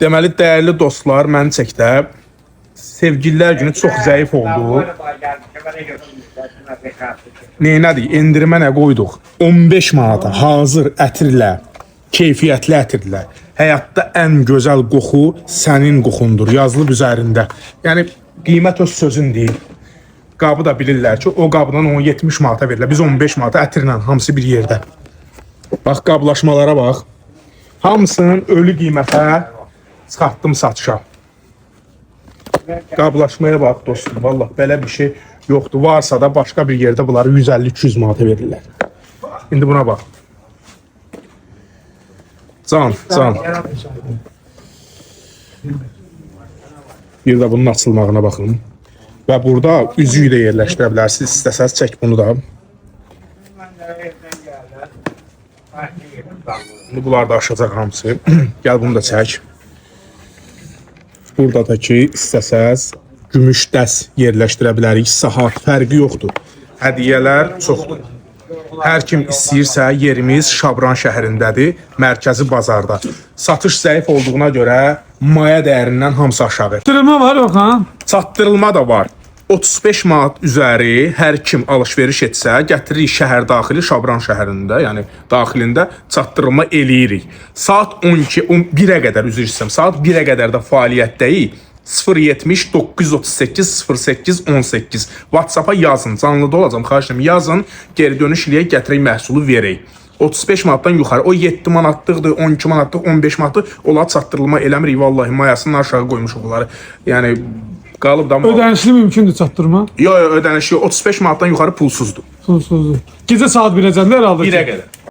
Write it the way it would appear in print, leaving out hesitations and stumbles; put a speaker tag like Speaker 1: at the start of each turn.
Speaker 1: Deməli, dəyərli dostlar, mən çəkdə sevgililər günü çox zəif oldu. Neynədik? Endirmə nə qoyduq? 15 manata hazır ətirlə, keyfiyyətli ətirlə. Həyatda ən gözəl qoxu sənin qoxundur, yazılıb üzərində. Yəni, qiymət öz sözün deyil. Qabı da bilirlər ki, o qabdan 70 manata verirlər. Biz 15 manata ətirlə, hamısı bir yerdə. Bax, qablaşmalara bax. Hamısının ölü qiymətə çıxartdım satışa. Qablaşmaya bax dostum, vallahi belə bir şey yoxdur. Varsa da başqa bir yerdə bunları 150-200 manata verirlər. İndi buna bax. Can. Bir də bunun açılmağına baxın. Və burada üzüyü də yerləşdirə bilərsiniz. İstəsəz çək bunu da. Bunlar da aşacaq hamısı. Gəl bunu da çək. Burada da ki, istəsəz gümüş dəs yerləşdirə bilərik. Saat fərqi yoxdur. Hədiyyələr çoxdur. Hər kim istəyirsə, yerimiz Şabran şəhərindədir, mərkəzi bazarda. Satış zəif olduğuna görə maya dəyərindən hamısı aşağı.
Speaker 2: Çatdırılma var Okan.
Speaker 1: Çatdırılma da var. 35 manat üzəri hər kim alış-veriş etsə, gətiririk şəhər daxili Şabran şəhərində, yəni daxilində çatdırılma eləyirik. Saat 1-ə qədər, üzr istəyirəm, saat 1-ə qədər də fəaliyyətdəyik. 070 938 08 18 WhatsApp-a yazın, canlıda olacam, xahiş edirəm, yazın, geri dönüş eləyək, gətirək məhsulu verək. 35 manatdan yuxarı, o 7 manatlıqdır, 12 manatlıq, 15 manatlıq, onlar çatdırılma eləmirik, vallahi mayasını aşağı qoymuşuq onları. Yəni, qalıb da...
Speaker 2: Ödənişli mümkündür çatdırma.
Speaker 1: Yox, ödənişli 35 manatdan yuxarı pulsuzdur.
Speaker 2: Pulsuzdur. Gecə saat 1-əcəndə herhalde.
Speaker 1: 1-ə qədər.